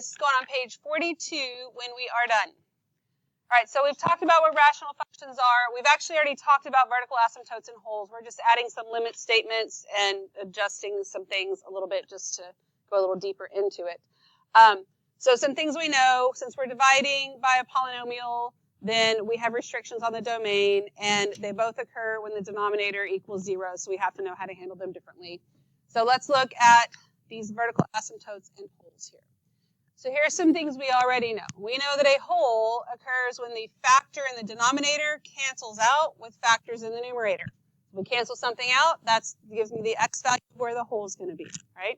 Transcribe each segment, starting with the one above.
this going on page 42 when we are done. All right, so we've talked about what rational functions are. We've actually already talked about vertical asymptotes and holes. We're just adding some limit statements and adjusting some things a little bit just to go a little deeper into it. So some things we know, since we're dividing by a polynomial, then we have restrictions on the domain, and they both occur when the denominator equals 0, so we have to know how to handle them differently. So let's look at these vertical asymptotes and holes here. So here are some things we already know. We know that a hole occurs when the factor in the denominator cancels out with factors in the numerator. If we cancel something out, that gives me the x value of where the hole is going to be, right?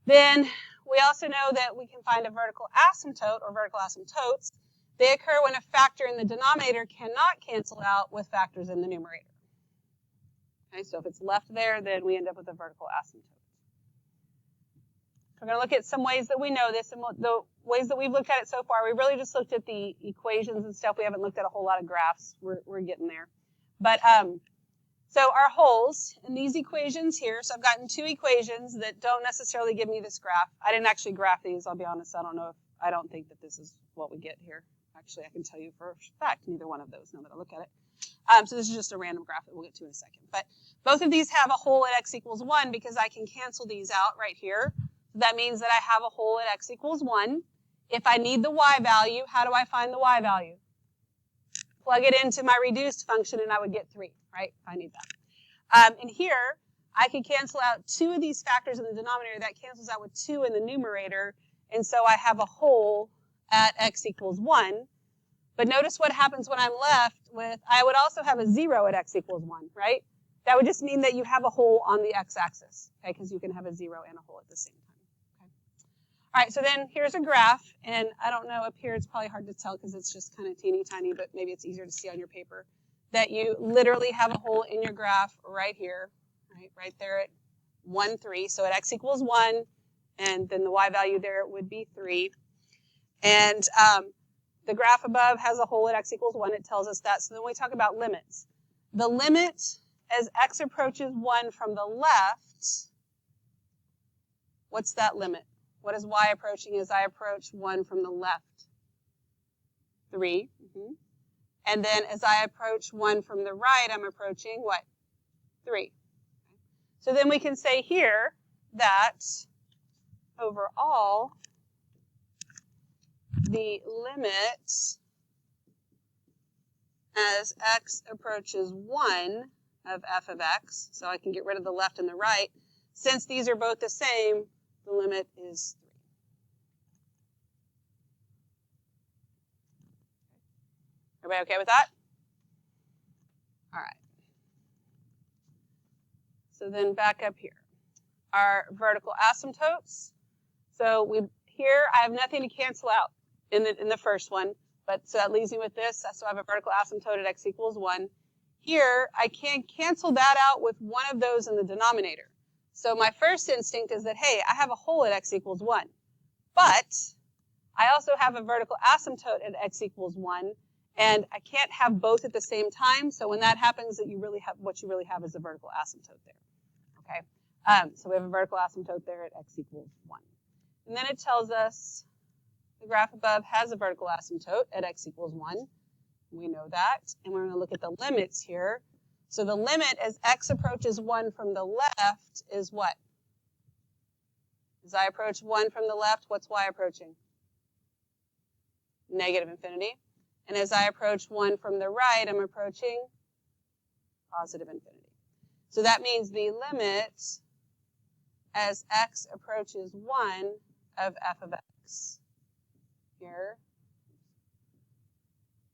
Then we also know that we can find a vertical asymptote or vertical asymptotes. They occur when a factor in the denominator cannot cancel out with factors in the numerator. Okay, so if it's left there, then we end up with a vertical asymptote. We're going to look at some ways that we know this, and the ways that we've looked at it so far, we really just looked at the equations and stuff. We haven't looked at a whole lot of graphs. We're getting there. But so our holes in these equations here, so I've gotten two equations that don't necessarily give me this graph. I didn't actually graph these, I'll be honest. I don't think that this is what we get here. Actually, I can tell you for a fact, neither one of those, now that I look at it. So this is just a random graph that we'll get to in a second. But both of these have a hole at x equals 1 because I can cancel these out right here. That means that I have a hole at x equals 1. If I need the y value, how do I find the y value? Plug it into my reduced function and I would get 3, right? If I need that. And here, I can cancel out 2 of these factors in the denominator. That cancels out with 2 in the numerator. And so I have a hole at x equals 1. But notice what happens when I'm left with, I would also have a 0 at x equals 1, right? That would just mean that you have a hole on the x-axis, okay? Because you can have a 0 and a hole at the same time. All right, so then here's a graph, and I don't know, up here it's probably hard to tell because it's just kind of teeny tiny, but maybe it's easier to see on your paper, that you literally have a hole in your graph right here, right there at 1, 3. So at x equals 1, and then the y value there would be 3. And the graph above has a hole at x equals 1. It tells us that. So then we talk about limits. The limit as x approaches 1 from the left, what's that limit? What is y approaching as I approach 1 from the left? 3. And then as I approach 1 from the right, I'm approaching what? 3. So then we can say here that overall, the limit as x approaches 1 of f of x, so I can get rid of the left and the right, since these are both the same, the limit is 3. Everybody okay with that? All right. So then back up here. Our vertical asymptotes. So here I have nothing to cancel out in the first one, but so that leaves me with this. So I have a vertical asymptote at x equals 1. Here I can cancel that out with one of those in the denominator. So my first instinct is that, hey, I have a hole at x equals 1. But I also have a vertical asymptote at x equals 1, and I can't have both at the same time. So when that happens, what you really have is a vertical asymptote there. Okay. So we have a vertical asymptote there at x equals 1. And then it tells us the graph above has a vertical asymptote at x equals 1. We know that. And we're going to look at the limits here. So the limit as x approaches 1 from the left is what? As I approach 1 from the left, what's y approaching? Negative infinity. And as I approach 1 from the right, I'm approaching positive infinity. So that means the limit as x approaches 1 of f of x here.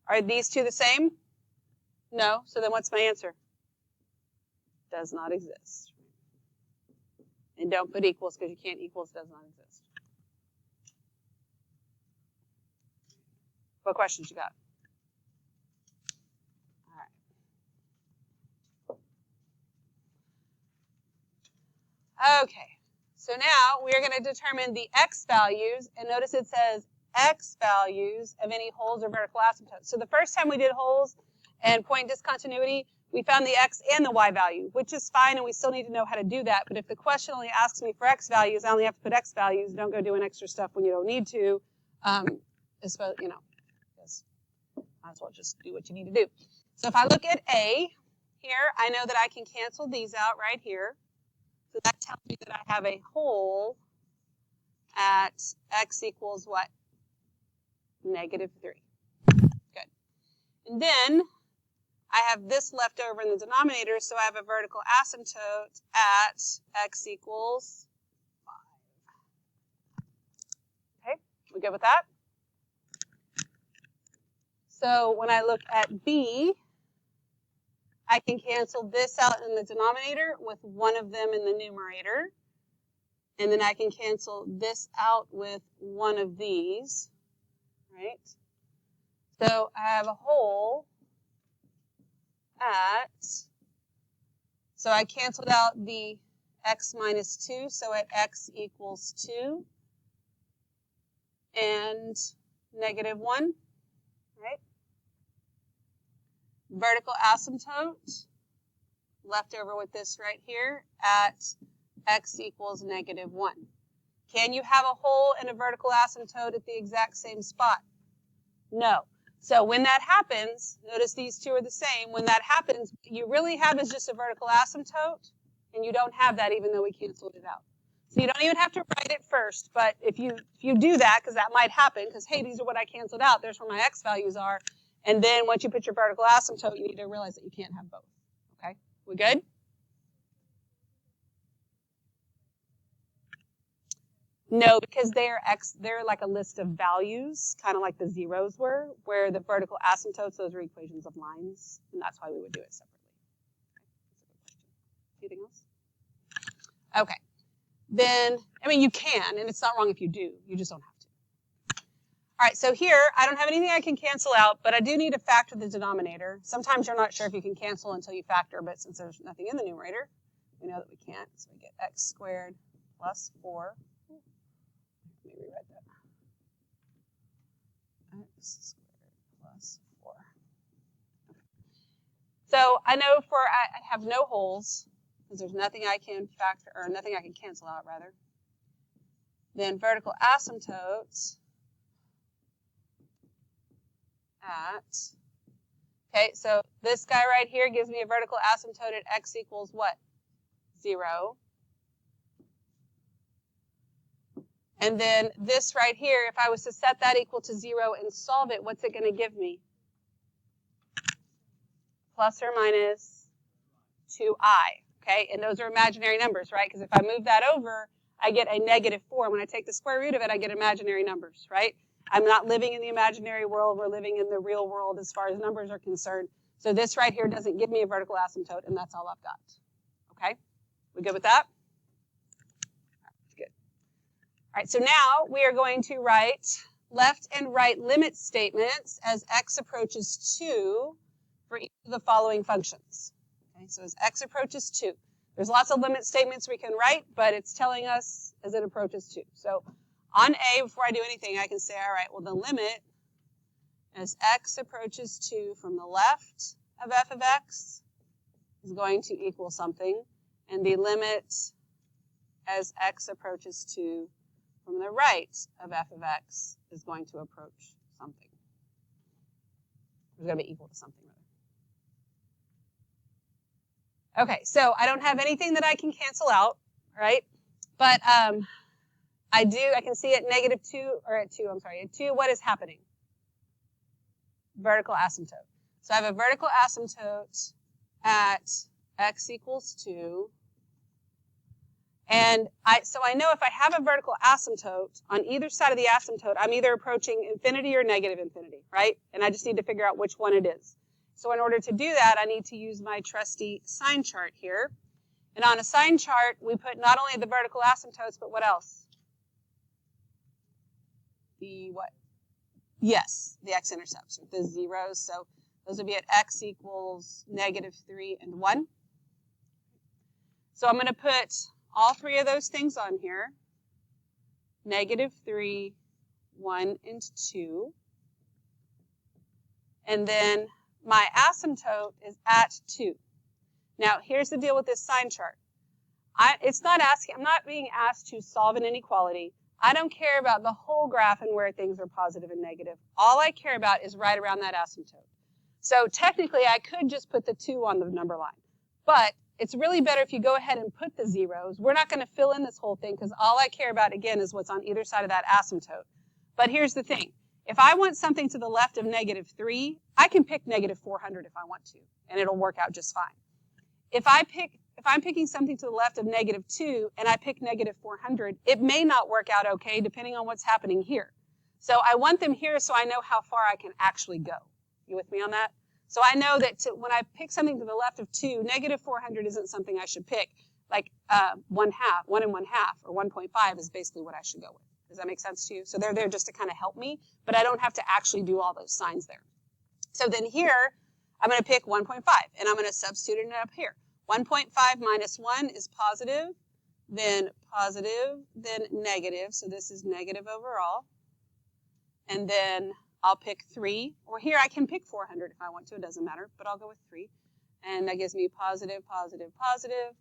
Are these two the same? No. So then what's my answer? Does not exist. And don't put equals because you can't equals does not exist. What questions you got? All right. Okay. So now we are going to determine the x values, and notice it says x values of any holes or vertical asymptotes. So the first time we did holes and point discontinuity, we found the x and the y value, which is fine, and we still need to know how to do that. But if the question only asks me for x values, I only have to put x values. Don't go doing extra stuff when you don't need to. Because might as well just do what you need to do. So if I look at A here, I know that I can cancel these out right here. So that tells me that I have a hole at x equals what? -3. Good. And then I have this left over in the denominator, so I have a vertical asymptote at x equals 5. Okay, we good with that? So when I look at B, I can cancel this out in the denominator with one of them in the numerator. And then I can cancel this out with one of these, right? So I have a hole at, so I canceled out the x minus 2, so at x equals 2 and -1, right? Vertical asymptote, left over with this right here, at x equals -1. Can you have a hole in a vertical asymptote at the exact same spot? No. So when that happens, notice these two are the same. When that happens, what you really have is just a vertical asymptote, and you don't have that even though we canceled it out. So you don't even have to write it first, but if you do that, because that might happen, because hey, these are what I canceled out, there's where my x values are, and then once you put your vertical asymptote, you need to realize that you can't have both. Okay, we good? No, because they're like a list of values, kind of like the zeros were, where the vertical asymptotes, those are equations of lines, and that's why we would do it separately. Okay, that's a good question. Anything else? Okay. Then, I mean, you can, and it's not wrong if you do. You just don't have to. All right, so here, I don't have anything I can cancel out, but I do need to factor the denominator. Sometimes you're not sure if you can cancel until you factor, but since there's nothing in the numerator, we know that we can't. So we get x squared plus 4. Let me rewrite that. X squared plus 4. Okay. So I know I have no holes, because there's nothing I can factor, or nothing I can cancel out, rather. Then vertical asymptotes at, okay, so this guy right here gives me a vertical asymptote at x equals what? 0. And then this right here, if I was to set that equal to 0 and solve it, what's it going to give me? Plus or minus 2i. Okay, and those are imaginary numbers, right? Because if I move that over, I get a -4. When I take the square root of it, I get imaginary numbers, right? I'm not living in the imaginary world. We're living in the real world as far as numbers are concerned. So this right here doesn't give me a vertical asymptote, and that's all I've got. Okay, we good with that? Good. All right, so now we are going to write left and right limit statements as x approaches 2 for each of the following functions. Okay, so as x approaches 2. There's lots of limit statements we can write, but it's telling us as it approaches 2. So on A, before I do anything, I can say, all right, well, the limit as x approaches 2 from the left of f of x is going to equal something, and the limit as x approaches 2 from the right of f of x is going to approach something. It's going to be equal to something, rather. Okay, so I don't have anything that I can cancel out, right? But I can see at -2, or at 2, I'm sorry, at 2, what is happening? Vertical asymptote. So I have a vertical asymptote at x equals 2. And so I know if I have a vertical asymptote, on either side of the asymptote, I'm either approaching infinity or negative infinity, right? And I just need to figure out which one it is. So in order to do that, I need to use my trusty sign chart here. And on a sign chart, we put not only the vertical asymptotes, but what else? The what? Yes, the x-intercepts, the zeros. So those would be at x equals -3 and 1. So I'm going to put all three of those things on here. -3, 1, and 2. And then my asymptote is at 2. Now, here's the deal with this sign chart. I'm not being asked to solve an inequality. I don't care about the whole graph and where things are positive and negative. All I care about is right around that asymptote. So technically, I could just put the 2 on the number line. But it's really better if you go ahead and put the zeros. We're not going to fill in this whole thing because all I care about, again, is what's on either side of that asymptote. But here's the thing. If I want something to the left of -3, I can pick -400 if I want to, and it'll work out just fine. If I'm picking something to the left of -2 and I pick -400, it may not work out okay depending on what's happening here. So I want them here so I know how far I can actually go. You with me on that? So I know that when I pick something to the left of 2, -400 isn't something I should pick. Like 1 and 1/2, or 1.5 is basically what I should go with. Does that make sense to you? So they're there just to kind of help me, but I don't have to actually do all those signs there. So then here, I'm going to pick 1.5, and I'm going to substitute it up here. 1.5 minus 1 is positive, then negative. So this is negative overall. And then I'll pick 3, or here I can pick 400 if I want to. It doesn't matter, but I'll go with 3. And that gives me positive, positive, positive.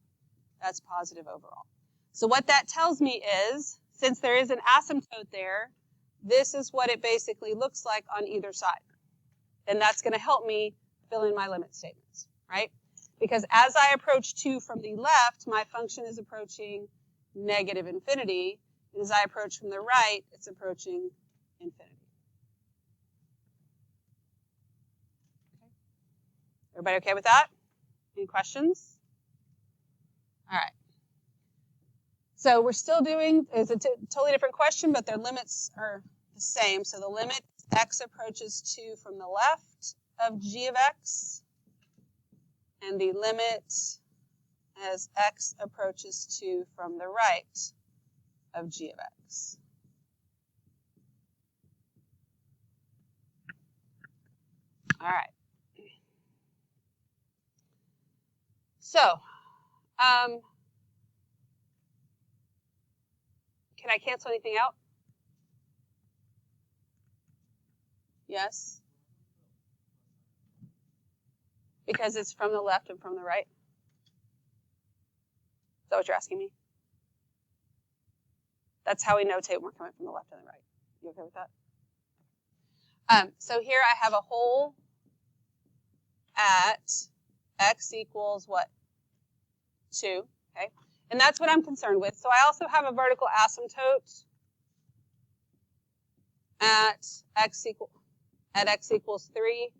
That's positive overall. So what that tells me is, since there is an asymptote there, this is what it basically looks like on either side. And that's going to help me fill in my limit statements, right? Because as I approach 2 from the left, my function is approaching -infinity. And as I approach from the right, it's approaching infinity. Okay. Everybody okay with that? Any questions? All right. So we're still doing, it's a totally different question, but their limits are the same. So the limit x approaches 2 from the left of g of x, and the limit as x approaches 2 from the right of g of x. All right. So, can I cancel anything out? Yes? Because it's from the left and from the right? Is that what you're asking me? That's how we notate when we're coming from the left and the right. You okay with that? So here I have a hole at x equals what? 2, okay? And that's what I'm concerned with. So I also have a vertical asymptote at x equals 3,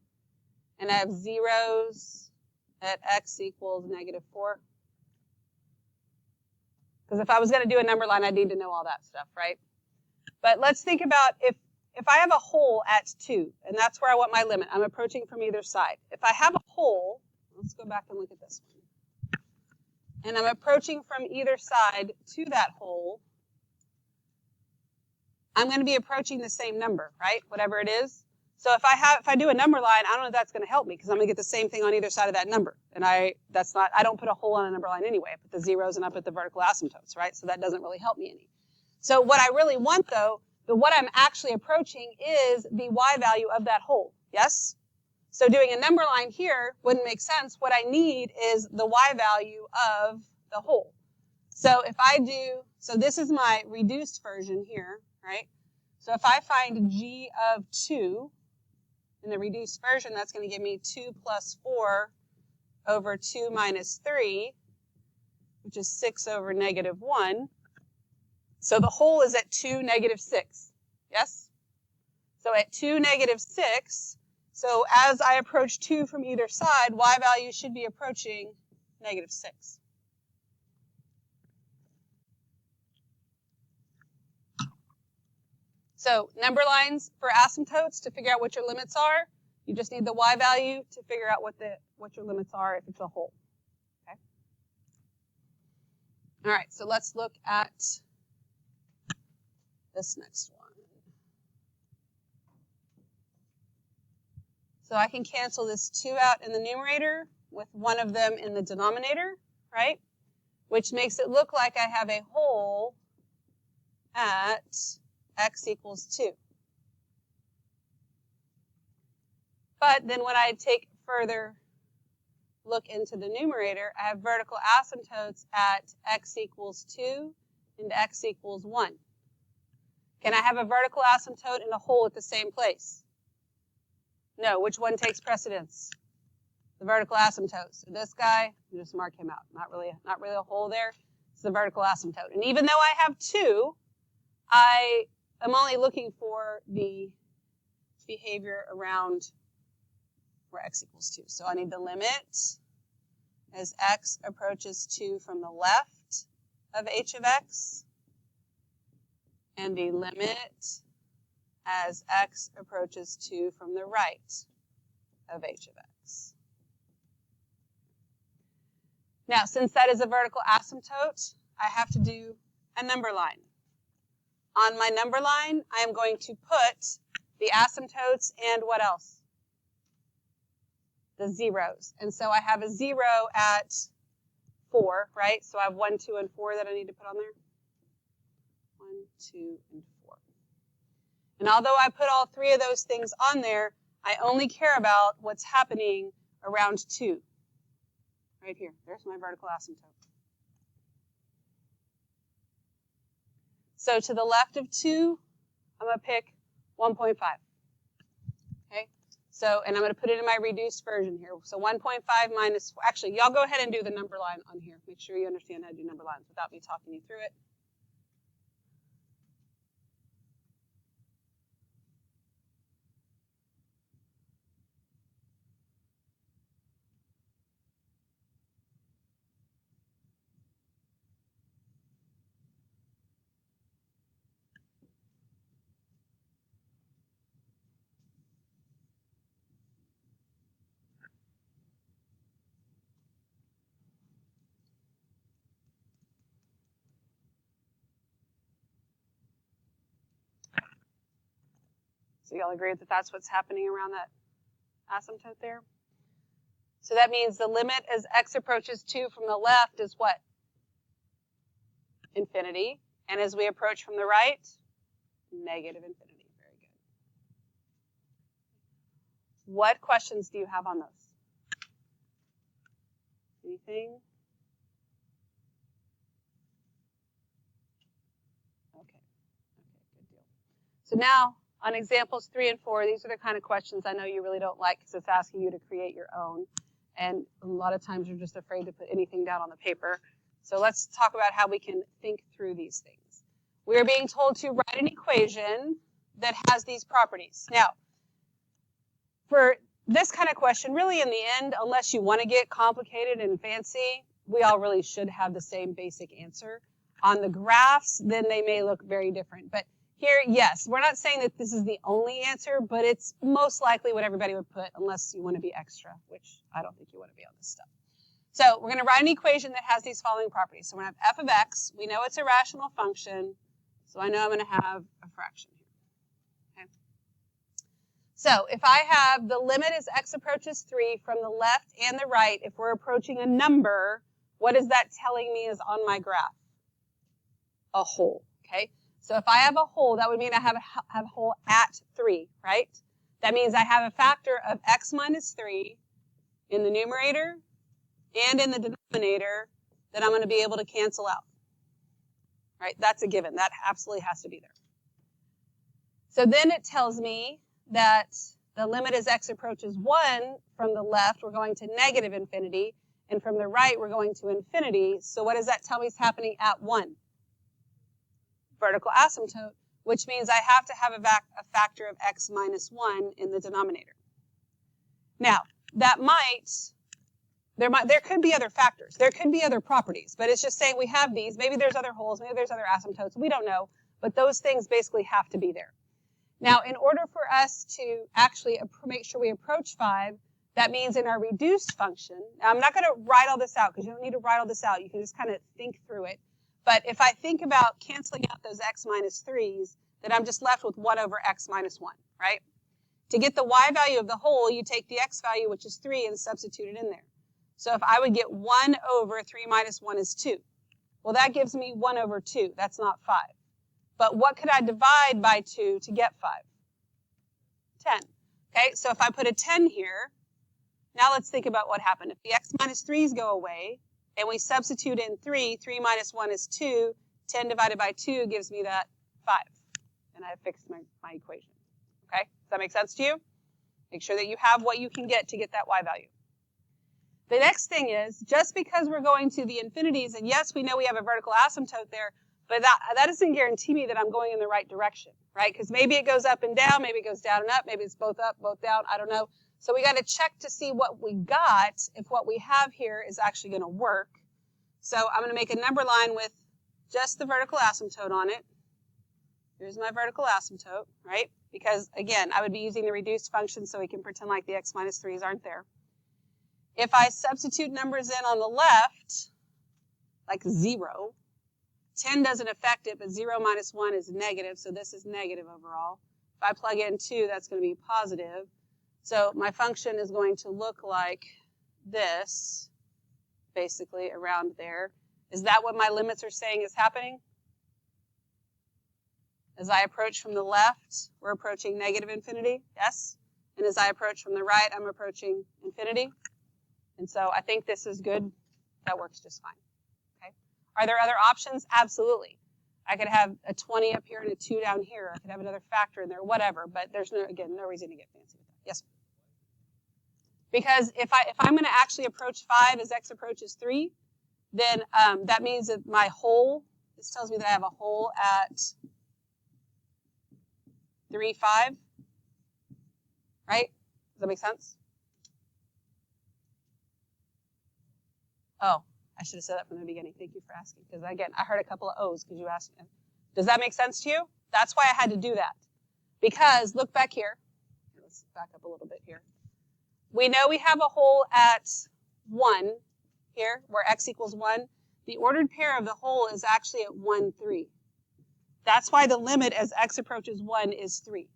and I have zeros at x equals -4. Because if I was going to do a number line, I'd need to know all that stuff, right? But let's think about if I have a hole at 2, and that's where I want my limit. I'm approaching from either side. If I have a hole, let's go back and look at this one. And I'm approaching from either side to that hole, I'm going to be approaching the same number, right? Whatever it is. So if I do a number line, I don't know if that's going to help me because I'm going to get the same thing on either side of that number. And I don't put a hole on a number line anyway. I put the zeros and I put the vertical asymptotes, right? So that doesn't really help me any. So what I really want though, what I'm actually approaching is the y value of that hole. Yes? So doing a number line here wouldn't make sense. What I need is the y value of the hole. So if I do, so this is my reduced version here, right? So if I find g of 2 in the reduced version, that's going to give me 2 plus 4 over 2 minus 3, which is 6 over -1. So the hole is at 2, -6. Yes? So at 2, -6, so as I approach 2 from either side, y value should be approaching -6. So number lines for asymptotes, to figure out what your limits are, you just need the y value to figure out what your limits are if it's a hole. Okay? All right, so let's look at this next one. So I can cancel this 2 out in the numerator with one of them in the denominator, right? Which makes it look like I have a hole at x equals 2. But then when I take further look into the numerator, I have vertical asymptotes at x equals 2 and x equals 1. Can I have a vertical asymptote and a hole at the same place? No. Which one takes precedence? The vertical asymptote. So this guy, you just mark him out. Not really a hole there. It's the vertical asymptote. And even though I have 2, I am only looking for the behavior around where x equals 2. So I need the limit as x approaches 2 from the left of h of x, and the limit as x approaches 2 from the right of h of x. Now, since that is a vertical asymptote, I have to do a number line. On my number line, I am going to put the asymptotes and what else? The zeros. And so I have a 0 at 4, right? So I have 1, 2, and 4 that I need to put on there. 1, 2, and 4. And although I put all 3 of those things on there, I only care about what's happening around 2. Right here. There's my vertical asymptote. So to the left of 2, I'm going to pick 1.5. Okay? So, and I'm going to put it in my reduced version here. So 1.5 minus 4. Actually, y'all go ahead and do the number line on here. Make sure you understand how to do number lines without me talking you through it. So y'all agree that that's what's happening around that asymptote there? So that means the limit as x approaches 2 from the left is what? Infinity. And as we approach from the right, negative infinity. Very good. What questions do you have on those? Anything? Okay, good deal. So now, on examples 3 and 4, these are the kind of questions I know you really don't like because it's asking you to create your own. And a lot of times you're just afraid to put anything down on the paper. So let's talk about how we can think through these things. We are being told to write an equation that has these properties. Now, for this kind of question, really in the end, unless you want to get complicated and fancy, we all really should have the same basic answer. On the graphs, then they may look very different. But here, yes, we're not saying that this is the only answer, but it's most likely what everybody would put unless you want to be extra, which I don't think you want to be on this stuff. So we're going to write an equation that has these following properties. So we're going to have f of x. We know it's a rational function, so I know I'm going to have a fraction here. Okay. So if I have the limit as x approaches 3 from the left and the right, if we're approaching a number, what is that telling me is on my graph? A hole, okay? So if I have a hole, that would mean I have a hole at 3, right? That means I have a factor of x minus 3 in the numerator and in the denominator that I'm going to be able to cancel out. Right? That's a given. That absolutely has to be there. So then it tells me that the limit as x approaches 1, from the left, we're going to negative infinity, and from the right, we're going to infinity. So what does that tell me is happening at 1? Vertical asymptote, which means I have to have a factor of x minus 1 in the denominator. Now, that there could be other factors. There could be other properties, but it's just saying we have these. Maybe there's other holes, maybe there's other asymptotes. We don't know, but those things basically have to be there. Now, in order for us to actually make sure we approach 5, that means in our reduced function, now I'm not going to write all this out because you don't need to write all this out. You can just kind of think through it. But if I think about canceling out those x minus 3's, then I'm just left with 1 over x minus 1, right? To get the y value of the whole, you take the x value, which is 3, and substitute it in there. So if I would get 1 over 3 minus 1 is 2. Well, that gives me 1 over 2. That's not 5. But what could I divide by 2 to get 5? 10. Okay, so if I put a 10 here, Now let's think about what happened. If the x minus 3's go away, and we substitute in 3, 3 minus 1 is 2, 10 divided by 2 gives me that 5. And I've fixed my equation. Okay? Does that make sense to you? Make sure that you have what you can get to get that y value. The next thing is, just because we're going to the infinities, and yes, we know we have a vertical asymptote there, but that doesn't guarantee me that I'm going in the right direction, right? Because maybe it goes up and down, maybe it goes down and up, maybe it's both up, both down, I don't know. So we got to check to see what we got, if what we have here is actually going to work. So I'm going to make a number line with just the vertical asymptote on it. Here's my vertical asymptote, right? Because, again, I would be using the reduced function so we can pretend like the x minus 3's aren't there. If I substitute numbers in on the left, like 0, 10 doesn't affect it, but 0 minus 1 is negative, so this is negative overall. If I plug in 2, that's going to be positive. So my function is going to look like this, basically, around there. Is that what my limits are saying is happening? As I approach from the left, we're approaching negative infinity, yes? And as I approach from the right, I'm approaching infinity. And so I think this is good. That works just fine. Okay. Are there other options? Absolutely. I could have a 20 up here and a 2 down here. I could have another factor in there, whatever. But there's no reason to get fancy with that. Yes. Because if I'm going to actually approach 5 as x approaches 3, then that means that my hole. This tells me that I have a hole at 3, 5. Right? Does that make sense? Oh, I should have said that from the beginning. Thank you for asking. Because, again, I heard a couple of O's because you asked me. Does that make sense to you? That's why I had to do that. Because, look back here. Let's back up a little bit here. We know we have a hole at 1 here, where x equals 1. The ordered pair of the hole is actually at 1, 3. That's why the limit as x approaches 1 is 3.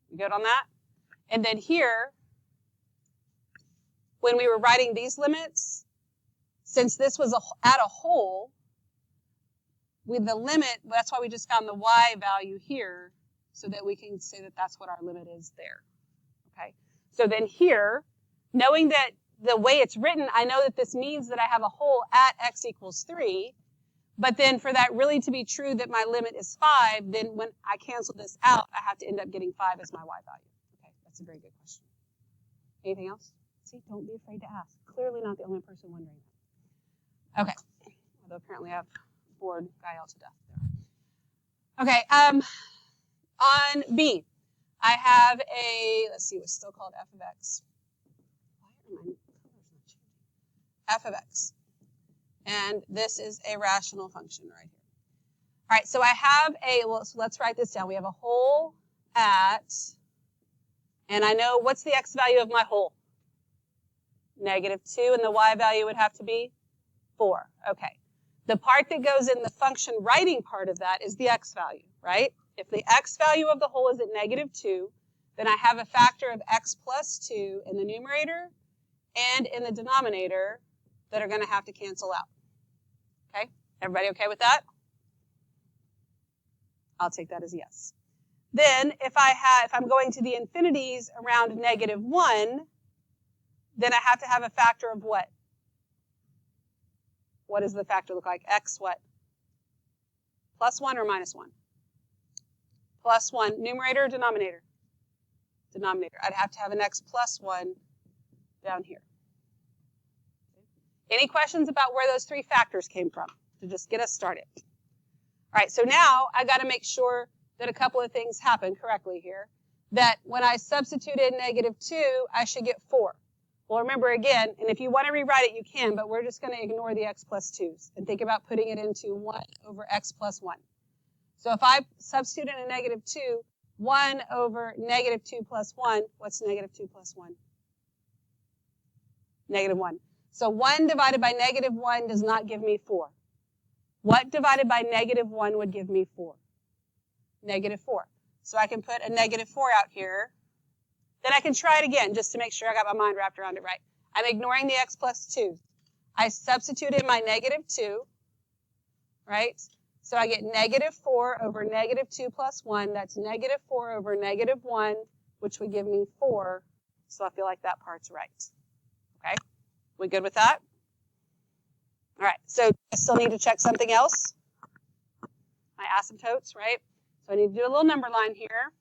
We good on that? And then here, when we were writing these limits, since this was at a hole, with the limit, that's why we just found the y value here, so that we can say that that's what our limit is there. Okay. So then here, knowing that the way it's written, I know that this means that I have a hole at x equals 3, but then for that really to be true that my limit is 5, then when I cancel this out, I have to end up getting 5 as my y value. Okay, that's a very good question. Anything else? See, don't be afraid to ask. Clearly not the only person wondering that. Okay, although apparently I've bored Gael to death there. Okay, on B, I have a, let's see, what's still called f of x. Why are my colors not changing? F of x. And this is a rational function right here. All right, so I have well, so let's write this down. We have a hole at, and I know what's the x value of my hole? -2, and the y value would have to be 4. Okay. The part that goes in the function writing part of that is the x value, right? If the x value of the hole is at -2, then I have a factor of x plus 2 in the numerator and in the denominator that are going to have to cancel out. Okay? Everybody okay with that? I'll take that as yes. Then if I'm going to the infinities around -1, then I have to have a factor of what? What does the factor look like? X what? +1 or -1? +1. Numerator or denominator? Denominator. I'd have to have an x plus 1 down here. Any questions about where those 3 factors came from to just get us started? All right, so now I got to make sure that a couple of things happen correctly here. That when I substitute in -2, I should get 4. Well, remember again, and if you want to rewrite it, you can, but we're just going to ignore the x plus 2's and think about putting it into 1 over x plus 1. So if I substitute in a -2, 1 over -2 plus 1, what's -2 plus 1? -1. So 1 divided by -1 does not give me 4. What divided by -1 would give me 4? -4. So I can put a -4 out here. Then I can try it again just to make sure I got my mind wrapped around it right. I'm ignoring the x plus 2. I substitute in my -2, right? So I get -4 over -2 plus 1. That's -4 over -1, which would give me 4 So I feel like that part's right. Okay? We good with that? All right, so I still need to check something else. My asymptotes, right? So I need to do a little number line here.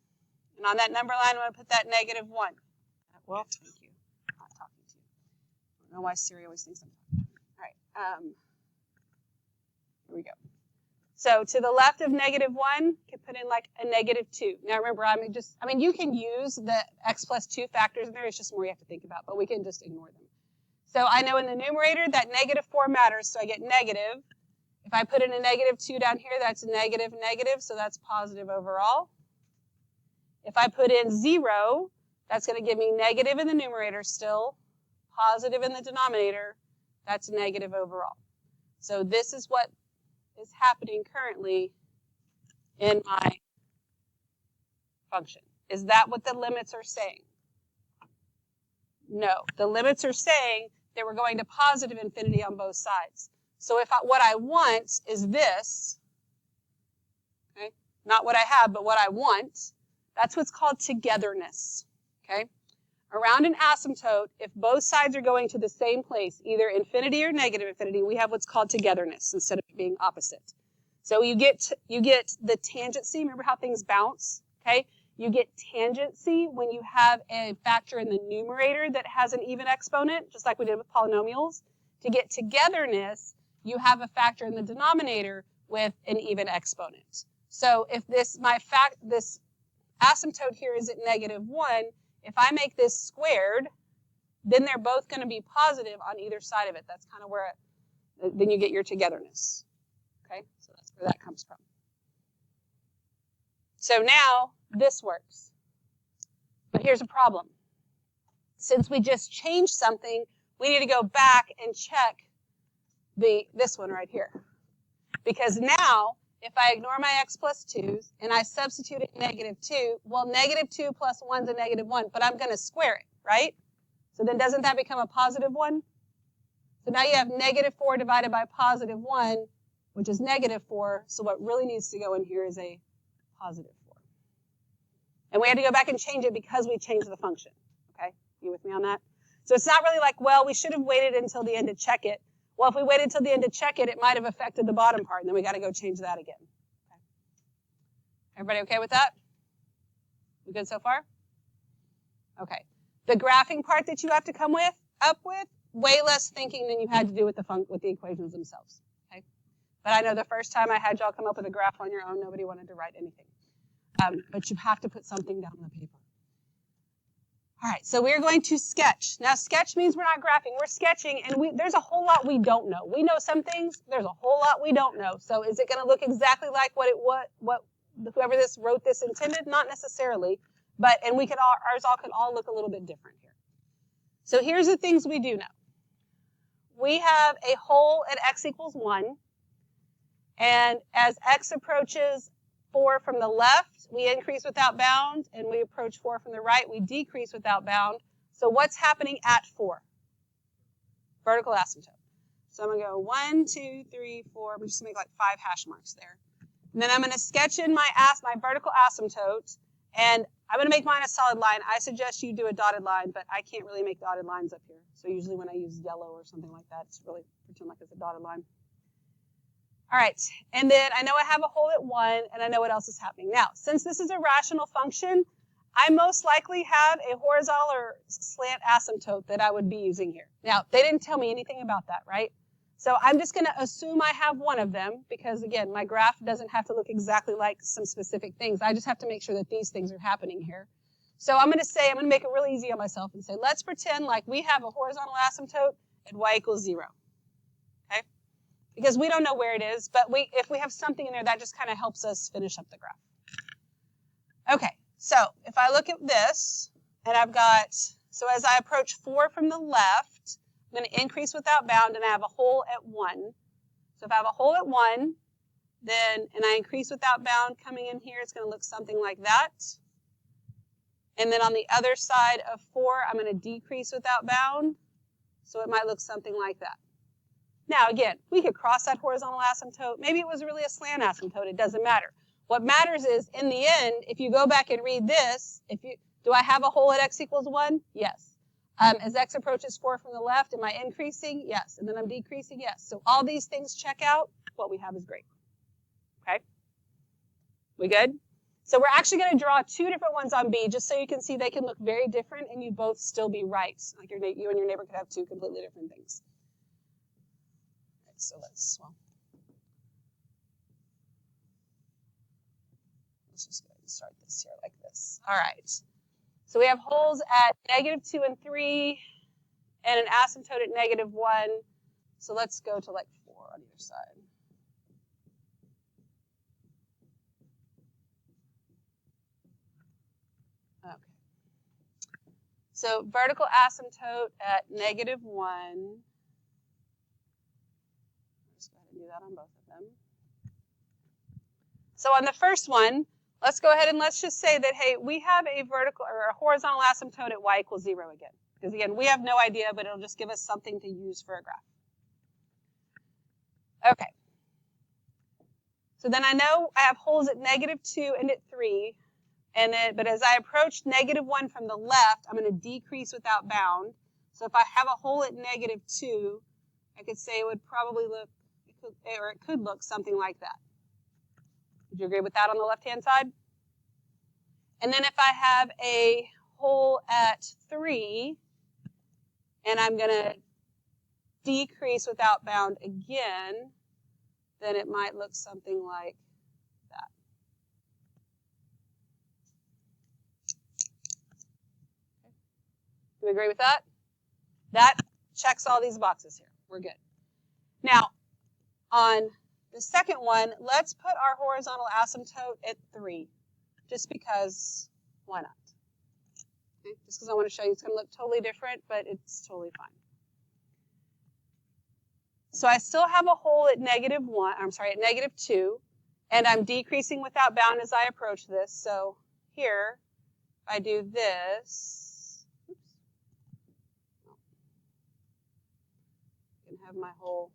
And on that number line, I'm going to put that -1. Well, thank you. I'm not talking to you. I don't know why Siri always thinks I'm talking. All right, here we go. So to the left of -1, can put in like a -2. Now remember, you can use the x plus 2 factors in there. It's just more you have to think about, but we can just ignore them. So I know in the numerator that -4 matters, so I get negative. If I put in a -2 down here, that's negative, so that's positive overall. If I put in 0, that's going to give me negative in the numerator still, positive in the denominator. That's negative overall. So this is what is happening currently in my function. Is that what the limits are saying? No. The limits are saying that we're going to positive infinity on both sides. So what I want is this, okay? Not what I have, but what I want. That's what's called togetherness, okay? Around an asymptote, if both sides are going to the same place, either infinity or negative infinity, we have what's called togetherness instead of being opposite. So you get the tangency. Remember how things bounce, okay? You get tangency when you have a factor in the numerator that has an even exponent, just like we did with polynomials. To get togetherness, you have a factor in the denominator with an even exponent. So if this asymptote here is at -1, if I make this squared, then they're both going to be positive on either side of it. That's kind of where then you get your togetherness. Okay, so that's where that comes from. So now this works. But here's a problem. Since we just changed something, we need to go back and check this one right here. Because now, if I ignore my x plus 2's and I substitute it -2, well, -2 plus 1's a -1, but I'm going to square it, right? So then doesn't that become a positive 1? So now you have -4 divided by positive 1, which is -4. So what really needs to go in here is a positive 4. And we had to go back and change it because we changed the function. Okay? You with me on that? So it's not really like, well, we should have waited until the end to check it. Well, if we waited until the end to check it, it might have affected the bottom part, and then we got to go change that again. Okay. Everybody okay with that? We good so far? Okay. The graphing part that you have to come up with, way less thinking than you had to do with the equations themselves. Okay. But I know the first time I had y'all come up with a graph on your own, nobody wanted to write anything. But you have to put something down on the paper. All right, so we're going to sketch. Now, sketch means we're not graphing. We're sketching, and there's a whole lot we don't know. We know some things. There's a whole lot we don't know. So is it going to look exactly like what whoever wrote this intended? Not necessarily. And ours all could all look a little bit different here. So here's the things we do know. We have a hole at x equals 1. And as x approaches 4 from the left, we increase without bound, and we approach 4 from the right, we decrease without bound. So what's happening at 4? Vertical asymptote. So I'm going to go 1, 2, 3, 4. I'm just going to make like 5 hash marks there. And then I'm going to sketch in my vertical asymptote, and I'm going to make mine a solid line. I suggest you do a dotted line, but I can't really make dotted lines up here. So usually when I use yellow or something like that, it's really pretend like it's a dotted line. All right, and then I know I have a hole at 1, and I know what else is happening. Now, since this is a rational function, I most likely have a horizontal or slant asymptote that I would be using here. Now, they didn't tell me anything about that, right? So I'm just going to assume I have one of them because, again, my graph doesn't have to look exactly like some specific things. I just have to make sure that these things are happening here. So I'm going to make it really easy on myself and say, let's pretend like we have a horizontal asymptote at y equals 0. Okay? Because we don't know where it is, but if we have something in there, that just kind of helps us finish up the graph. Okay, so if I look at this, and so as I approach 4 from the left, I'm going to increase without bound, and I have a hole at 1. So if I have a hole at 1, and I increase without bound coming in here, it's going to look something like that. And then on the other side of 4, I'm going to decrease without bound, so it might look something like that. Now, again, we could cross that horizontal asymptote. Maybe it was really a slant asymptote. It doesn't matter. What matters is, in the end, if you go back and read this, Do I have a hole at x equals 1? Yes. As x approaches 4 from the left, am I increasing? Yes. And then I'm decreasing? Yes. So all these things check out. What we have is great. Okay? We good? So we're actually going to draw 2 different ones on B, just so you can see they can look very different and you both still be right. Like you and your neighbor could have 2 completely different things. All right, so let's just go ahead and start this here like this. All right. So we have holes at -2 and 3 and an asymptote at -1. So let's go to like 4 on either side. Okay. So vertical asymptote at -1. Just go ahead and do that on both of them. So on the first one, let's go ahead and let's just say that, hey, we have a vertical or a horizontal asymptote at y equals 0 again. Because again, we have no idea, but it'll just give us something to use for a graph. Okay. So then I know I have holes at -2 and at 3. But as I approach -1 from the left, I'm going to decrease without bound. So if I have a hole at -2, I could say it would probably look, it could look something like that. Would you agree with that on the left-hand side? And then if I have a hole at 3, and I'm going to decrease without bound again, then it might look something like that. Do we agree with that? That checks all these boxes here. We're good. Now, on the second one, let's put our horizontal asymptote at 3, just because, why not? Okay? Just because I want to show you it's going to look totally different, but it's totally fine. So I still have a hole at -1, I'm sorry, at -2, and I'm decreasing without bound as I approach this. So here, if I do this, oops, I can have my hole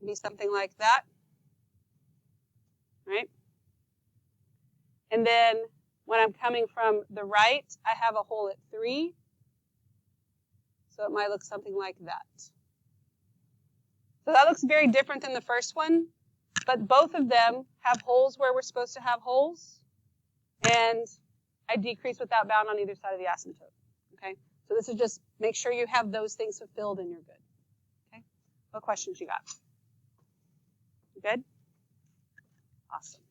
be something like that, right? And then when I'm coming from the right, I have a hole at 3, so it might look something like that. So that looks very different than the first one, but both of them have holes where we're supposed to have holes, and I decrease without bound on either side of the asymptote, okay? So this is just make sure you have those things fulfilled and you're good, okay? What questions you got? You good? Awesome.